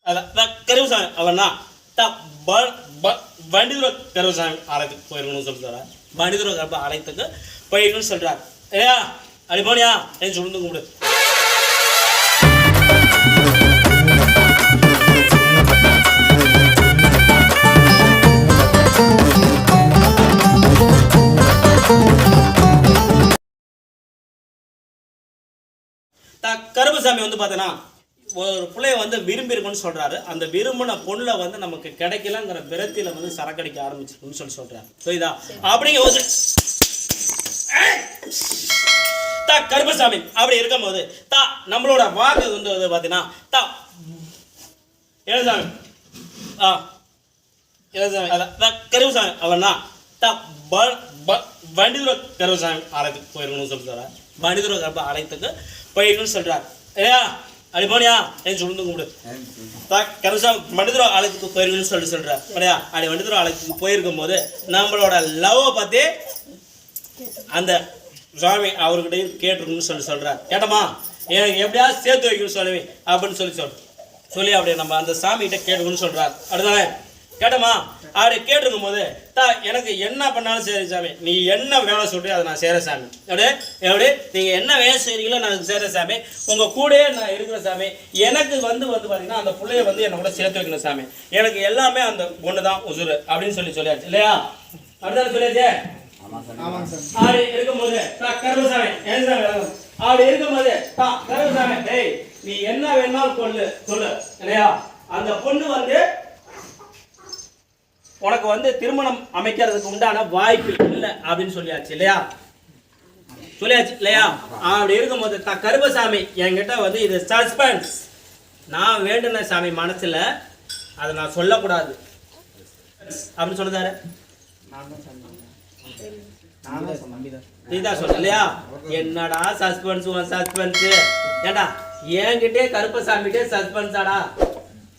அதான் கருவசாமி அவனா வண்டிதுர கருவசாமி ஆலயத்துக்கு போயிருக்கணும்னு சொல்றாரு. வண்டிதுர கருப்ப ஆலயத்துக்கு போயிருக்கணும்னு சொல்றாரு. ஏயா அப்படி போனியா என் சொல்லுங்க கும்பிடு. கருப்பசாமி வந்து பார்த்தோன்னா ஒரு பிள்ளைய வந்து விரும்பி இருக்குன்னு சொல்றாரு. அந்த விரும்பின பொண்ணுல வந்து நமக்கு கிடைக்கலங்கிற விரத்தியில வந்து சரக்கடிக்க ஆரம்பிச்சிருக்குன்னு சொல்றாரு. புரியுதா? அப்படிங்க கருப்பசாமி அப்படி இருக்கும் போது நம்மளோட வாக்கு வந்து பார்த்தீங்கன்னா எழுதாமி கருப்பசாமி அவனா வண்டிதுர கருப்பசாமி ஆலயத்துக்கு போயிருக்கணும்னு சொல்றாரு. வண்டிதுர கருப்ப ஆலயத்துக்கு போயிருக்கணும்னு சொல்றாரு. ஏயா அப்படி போனியா என் சொல்லுங்க கும்பிடு. கருப்பசாமி வண்டிதுர ஆலயத்துக்கு போயிருக்கணும்னு சொல்றாரு. இல்லையா? அப்படி வண்டிதுர ஆலயத்துக்கு போயிருக்கும் போது நம்மளோட லவ்வை பத்தி அந்த சுவாமி அவர்கிட்டையும் கேட்டிருக்குன்னு சொல்றாரு. கேட்டமா எனக்கு எப்படியாவது சேர்த்து வைக்கணும்னு சொல்லுவி அப்படின்னு சொல்லி அப்படியே நம்ம அந்த சாமிகிட்ட கேட்டுக்கணும்னு சொல்றாரு. அப்படிதானே? கேட்டமா அப்படி கேட்டிருக்கும் போது எனக்கு என்ன பண்ணாலும் சரி சாமி, நீ என்ன வேலை சொல்றியோ அதை நான் செய்கிற சாமி. எப்படி நீங்கள் என்ன வேலை செய்கிறீங்களோ நான் செய்கிற சாமி, உங்கள் கூடயே நான் இருக்கிற சாமி. எனக்கு வந்து பார்த்தீங்கன்னா அந்த பிள்ளைய வந்து என்னை கூட சேர்த்து வைக்கணும் சாமி. எனக்கு எல்லாமே அந்த ஒன்று தான் உசுறு அப்படின்னு சொல்லியாச்சு இல்லையா? அப்படிதான் சொல்லியாச்சு. அப்படி இருக்கும்போது கருப்பசாமி அப்படி இருக்கும்போது கருப்பசாமி டேய் நீ என்ன வேணாலும் சொல்லு இல்லையா? அந்த பொண்ணு வந்து உனக்கு வந்து திருமணம் அமைக்கிறதுக்கு உண்டான வாய்ப்பு இல்லை அப்படின்னு சொல்லியாச்சு இல்லையா? அப்படி இருக்கும்போது கருப்பசாமி என்கிட்ட வந்து இது சஸ்பென்ஸ், நான் வேண்டுன சாமி மனசுல அதை நான் சொல்லக்கூடாது அப்படின்னு சொல்லுதாரு. நீதான் சொல்ல இல்லையா? என்னடா சஸ்பென்ஸ் சஸ்பென்ஸ் ஏண்டா என்கிட்டே கருப்பசாமிகிட்டே சஸ்பென்ஸாடா?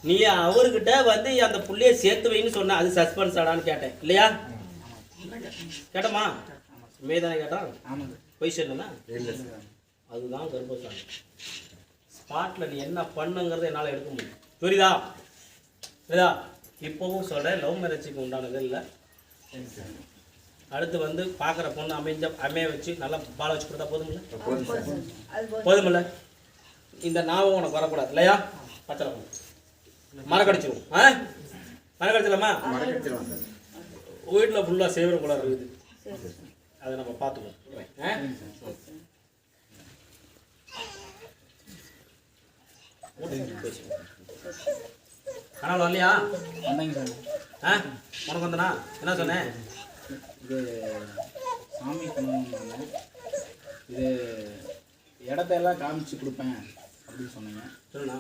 நீ அவர்கிட்ட வந்து அந்த புள்ளைய சேர்த்து வைன்னு சொன்ன அது சஸ்பென்ஸ் ஆடான்னு கேட்டேன் இல்லையா? கேட்டமா மேதானே கேட்டான் போய் சொன்னா அதுதான் கருப்பசாமி. ஸ்பாட்ல நீ என்ன பண்ணுங்கிறத என்னால் எடுக்க முடியும். புரியுதா? புரியுதா? இப்போவும் சொல்கிறேன், லவ் மேரேஜுக்கு உண்டானது இல்லை. அடுத்து வந்து பார்க்குற பொண்ணு அமைய வச்சு நல்லா பால வச்சு கொடுத்தா போதுமில்ல? இந்த ஞாபகம் உனக்கு வரக்கூடாது இல்லையா? பச்சை மரக்கடிச்சிடும். மரக்கடிச்சிடலாமா? வீட்டில் ஃபுல்லாக சேவரம் கூட இருக்குது, அதை நம்ம பார்த்துக்குவோம். கனவுல வரலையா? உனக்கு வந்தனா என்ன சொன்னேன்? இது சாமி பண்ணுவாங்க, இது இடத்தையெல்லாம் காமிச்சு கொடுப்பேன் அப்படின்னு சொன்னீங்க. சொல்லுண்ணா,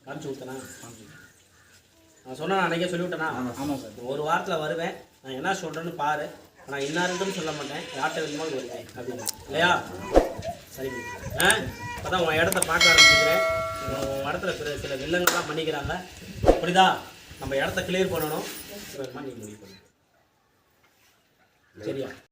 காமிச்சு கொடுத்தனா? நான் சொன்னேன், அன்றைக்கே சொல்லிவிட்டேனா? ஆமாம் சார். ஒரு வாரத்தில் வருவேன், நான் என்ன சொல்கிறேன்னு பாரு, நான் இன்னாருன்னு சொல்ல மாட்டேன், யார்கிட்ட வேணுமாலும் வருவேன் அப்படின்னு இல்லையா? சரி. இப்போ தான் உன் இடத்த பார்க்க ஆரம்பிச்சுக்கிறேன். உன் இடத்துல சில வில்லங்கள்லாம் பண்ணிக்கிறாங்க. அப்படிதா நம்ம இடத்த கிளியர் பண்ணணும். நீ முடிவு பண்ணு சரியா?